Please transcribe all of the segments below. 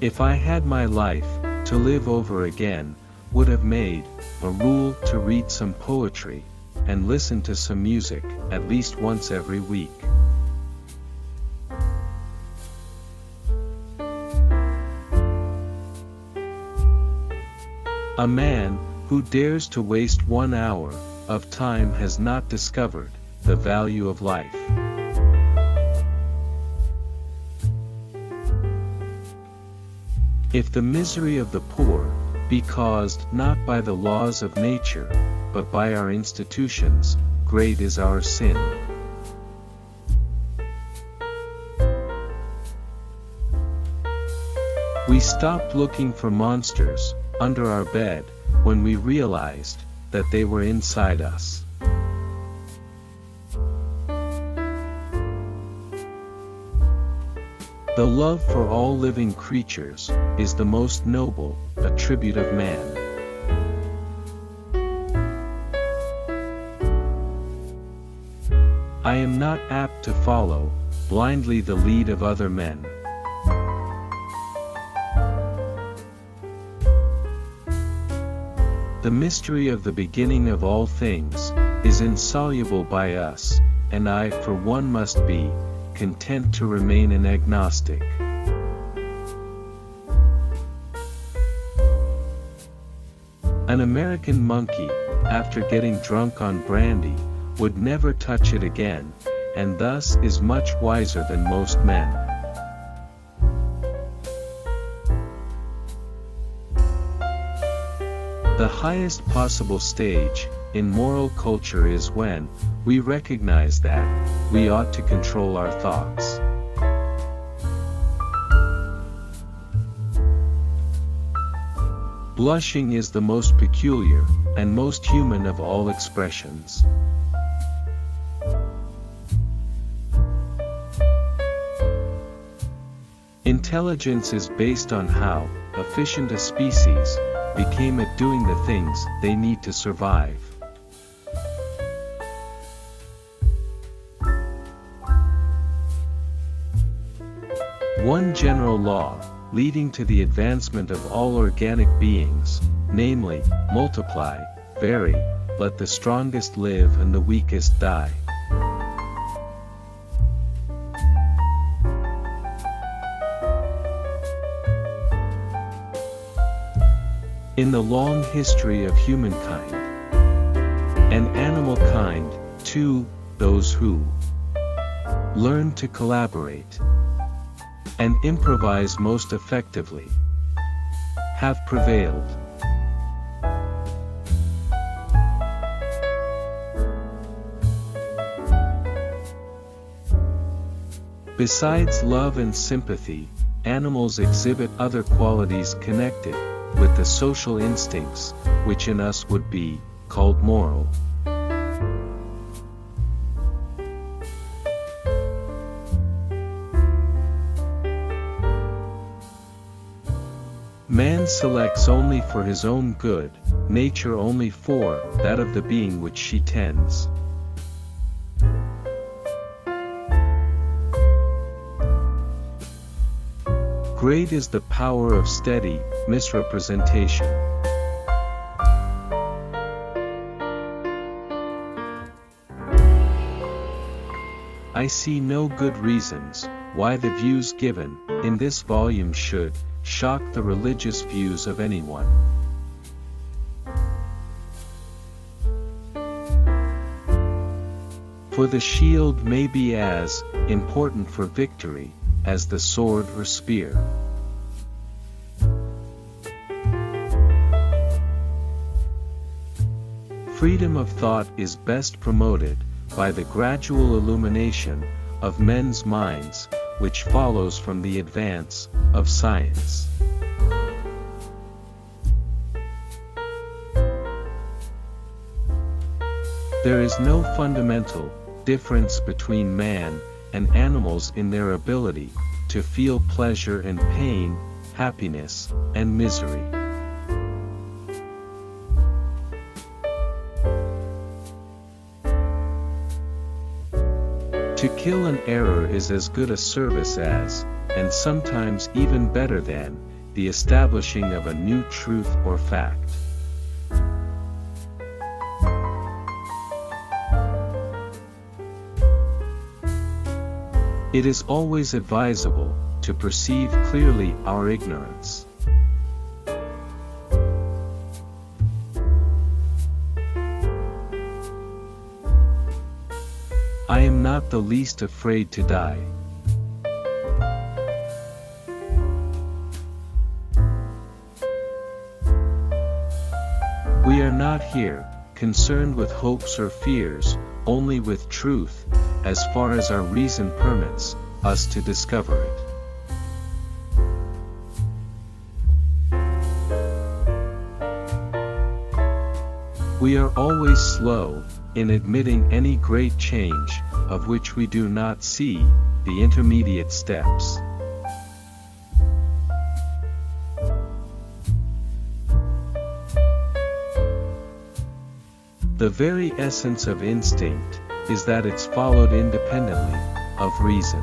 If I had my life to live over again, would have made a rule to read some poetry and listen to some music at least once every week. A man who dares to waste 1 hour of time has not discovered the value of life. If the misery of the poor be caused not by the laws of nature, but by our institutions, great is our sin. We stopped looking for monsters under our bed when we realized that they were inside us. The love for all living creatures is the most noble attribute of man. I am not apt to follow blindly the lead of other men. The mystery of the beginning of all things is insoluble by us, and I for one must be content to remain an agnostic. An American monkey, after getting drunk on brandy, would never touch it again, and thus is much wiser than most men. The highest possible stage in moral culture is when we recognize that we ought to control our thoughts. Blushing is the most peculiar and most human of all expressions. Intelligence is based on how efficient a species became at doing the things they need to survive. One general law, leading to the advancement of all organic beings, namely, multiply, vary, let the strongest live and the weakest die. In the long history of humankind, and animal kind, too, those who learn to collaborate and improvise most effectively have prevailed. Besides love and sympathy, animals exhibit other qualities connected with the social instincts, which in us would be called moral. Man selects only for his own good, nature only for that of the being which she tends. Great is the power of steady misrepresentation. I see no good reasons why the views given in this volume should shock the religious views of anyone. For the shield may be as important for victory as the sword or spear. Freedom of thought is best promoted by the gradual illumination of men's minds, which follows from the advance of science. There is no fundamental difference between man and animals in their ability to feel pleasure and pain, happiness and misery. To kill an error is as good a service as and sometimes even better than, the establishing of a new truth or fact. It is always advisable to perceive clearly our ignorance. I am not the least afraid to die. We are not here, concerned with hopes or fears, only with truth, as far as our reason permits us to discover it. We are always slow in admitting any great change, of which we do not see the intermediate steps. The very essence of instinct is that it's followed independently of reason.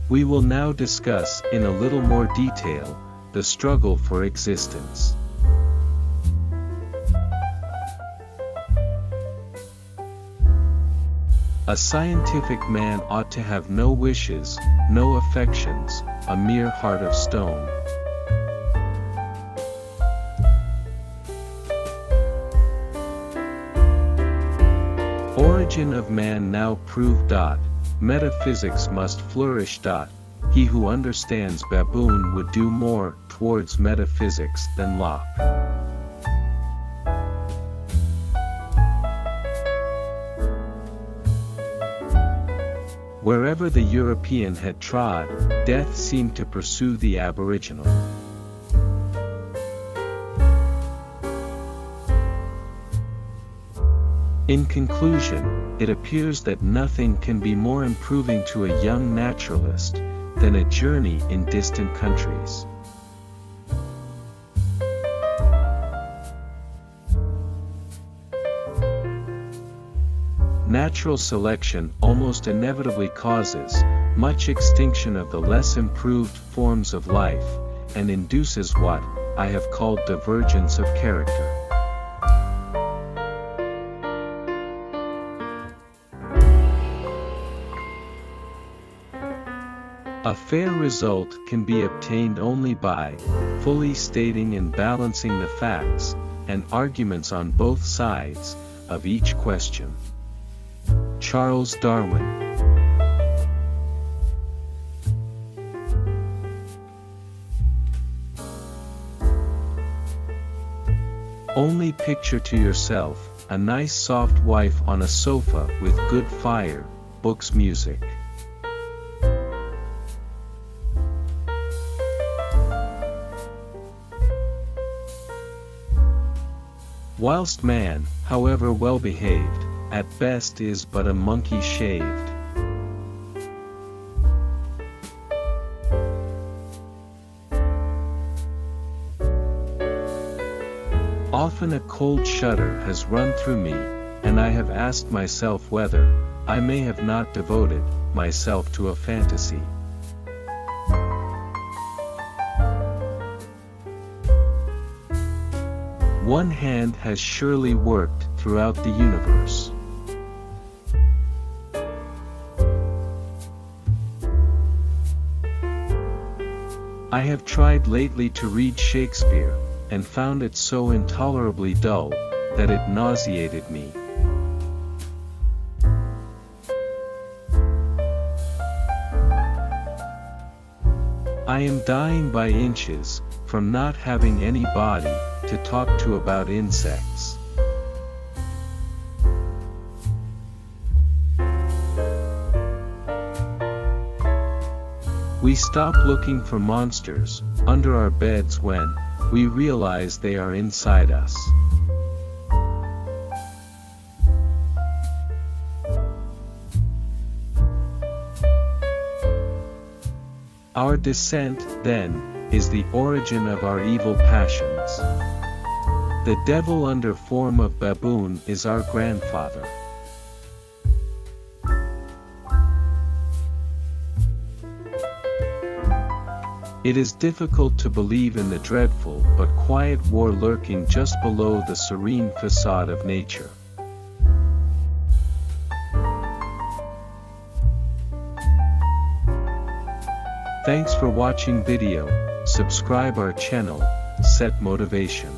We will now discuss in a little more detail the struggle for existence. A scientific man ought to have no wishes, no affections, a mere heart of stone. Origin of man now proved. Metaphysics must flourish. He who understands baboon would do more towards metaphysics than Locke. Wherever the European had trod, death seemed to pursue the aboriginal. In conclusion, it appears that nothing can be more improving to a young naturalist than a journey in distant countries. Natural selection almost inevitably causes much extinction of the less improved forms of life, and induces what I have called divergence of character. A fair result can be obtained only by fully stating and balancing the facts and arguments on both sides of each question. Charles Darwin. Only picture to yourself a nice soft wife on a sofa with good fire, books, music. Whilst man, however well behaved, at best is but a monkey shaved. Often a cold shudder has run through me, and I have asked myself whether I may have not devoted myself to a fantasy. One hand has surely worked throughout the universe. I have tried lately to read Shakespeare, and found it so intolerably dull that it nauseated me. I am dying by inches from not having anybody to talk to about insects. We stop looking for monsters under our beds when we realize they are inside us. Our descent, then, is the origin of our evil passions. The devil under form of baboon is our grandfather. It is difficult to believe in the dreadful but quiet war lurking just below the serene facade of nature. Thanks for watching video. Subscribe our channel, set motivation.